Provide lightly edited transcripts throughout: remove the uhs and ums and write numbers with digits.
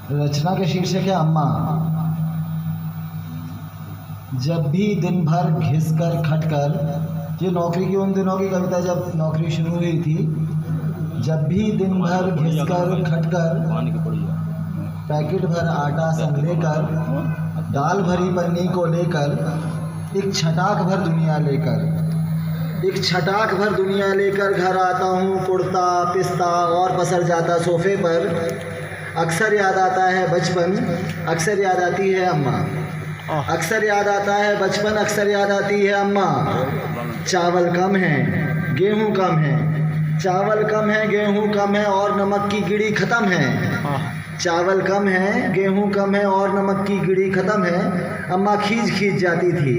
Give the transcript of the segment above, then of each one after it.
रचना के शीर्षक है अम्मा। जब भी दिन भर घिस कर खटकर, ये नौकरी की उन दिनों की कविता जब नौकरी शुरू हुई थी। जब भी दिन भर घिस कर खटकर, पैकेट भर आटा संग लेकर, दाल भरी पन्नी को लेकर, एक छटाक भर दुनिया लेकर घर आता हूँ। कुर्ता पिस्ता और पसर जाता सोफे पर। अक्सर याद आता है बचपन, अक्सर याद आती है अम्मा। अक्सर याद आता है बचपन, अक्सर याद आती है अम्मा। चावल कम है, गेहूँ कम है, चावल कम है, गेहूँ कम है और नमक की गिड़ी ख़त्म है। चावल कम है, गेहूँ कम है और नमक की गिड़ी ख़त्म है। अम्मा खींच जाती थी,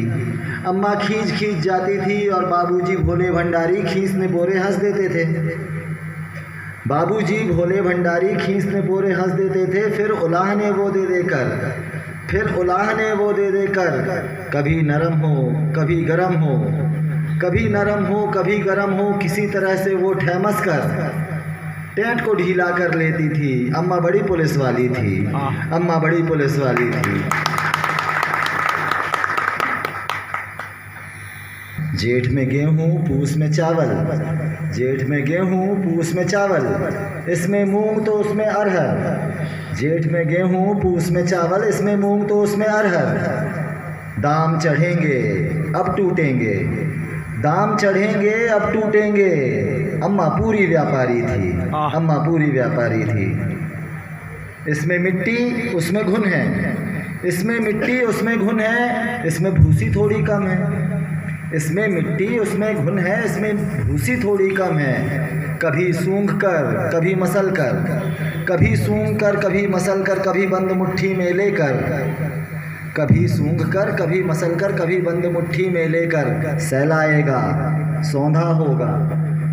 अम्मा खींच जाती थी और बाबूजी भोले भंडारी खींचने बोरे हंस देते थे। बाबूजी भोले भंडारी खींचने बोरे हंस देते थे। फिर उलाहने वो दे देकर, कभी नरम हो कभी गरम हो, कभी नरम हो कभी गरम हो, किसी तरह से वो ठहमस कर टेंट को ढीला कर लेती थी। अम्मा बड़ी पुलिस वाली थी, अम्मा बड़ी पुलिस वाली थी। जेठ में गेहूँ पूस में चावल, जेठ में गेहूँ पूस में चावल, इसमें मूंग तो उसमें अरहर। जेठ में गेहूँ पूस में चावल, इसमें मूंग तो उसमें अरहर। दाम चढ़ेंगे अब टूटेंगे, दाम चढ़ेंगे अब टूटेंगे। अम्मा पूरी व्यापारी थी, अम्मा पूरी व्यापारी थी। इसमें मिट्टी उसमें घुन है, इसमें मिट्टी उसमें घुन है, इसमें भूसी थोड़ी कम है। इसमें मिट्टी उसमें घुन है, इसमें भूसी थोड़ी कम है। कभी सूंघ कर कभी मसल कर, कभी सूंघ कर कभी मसल कर, कभी बंद मुट्ठी में लेकर, कभी सूंघ कर कभी मसल कर, कभी बंद मुट्ठी में लेकर। सहलाएगा सौंधा होगा,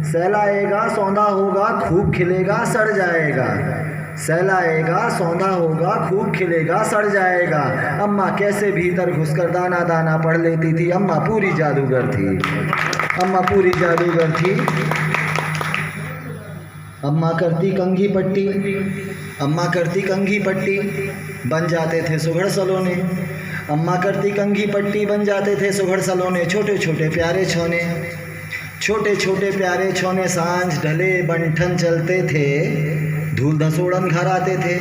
सहलाएगा सौंधा होगा, खूब खिलेगा सड़ जाएगा। सहलाएगा सौंधा होगा, खूब खिलेगा सड़ जाएगा। अम्मा कैसे भीतर घुसकर दाना दाना पढ़ लेती थी। अम्मा पूरी जादूगर थी, अम्मा पूरी जादूगर थी। अम्मा करती कंघी पट्टी, अम्मा करती कंघी पट्टी, बन जाते थे सुघड़ सलोने। अम्मा करती कंघी पट्टी, बन जाते थे सुघड़ सलोने। छोटे छोटे प्यारे छोने, छोटे छोटे प्यारे छोने। सांझ ढले बंठन चलते थे, धूल धसोड़न घर आते थे,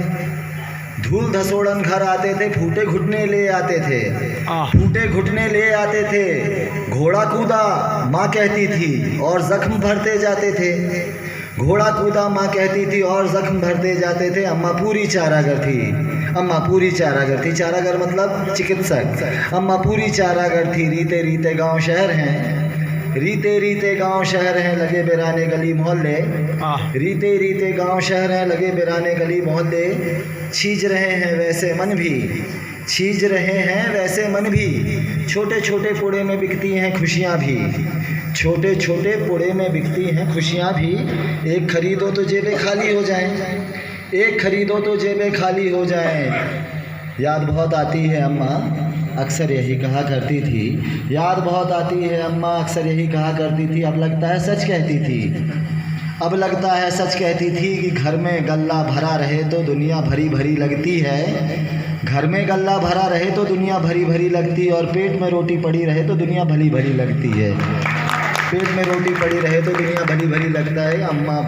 धूल धसोड़न घर आते थे। फूटे घुटने ले आते थे, फूटे घुटने ले आते थे। घोड़ा कूदा माँ कहती थी और जख्म भरते जाते थे। घोड़ा कूदा माँ कहती थी और जख्म भरते जाते थे। अम्मा पूरी चारागर थी, अम्मा पूरी चारागर थी। चारागर मतलब चिकित्सक। अम्मा पूरी चारागर थी। रीते रीते गांव शहर हैं, रीते रीते गांव शहर हैं, लगे बिराने गली मोहल्ले। रीते रीते गांव शहर हैं, लगे बिराने गली मोहल्ले। छीज रहे हैं वैसे मन भी, छीज रहे हैं वैसे मन भी। छोटे छोटे पुड़े में बिकती हैं खुशियाँ भी, छोटे छोटे पुड़े में बिकती हैं खुशियाँ भी। एक खरीदो तो जेबें खाली हो जाएं, एक खरीदो तो जेबें खाली हो जाएं। याद बहुत आती है अम्मा, अक्सर यही कहा करती थी। याद बहुत आती है अम्मा, अक्सर यही कहा करती थी। अब लगता है सच कहती थी, अब लगता है सच कहती थी कि घर में गल्ला भरा रहे तो दुनिया भरी भरी लगती है। घर में गल्ला भरा रहे तो दुनिया भरी भरी लगती है, और पेट में रोटी पड़ी रहे तो दुनिया भली भली लगती है। पेट में रोटी पड़ी रहे तो दुनिया भली भली लगता है। अम्मा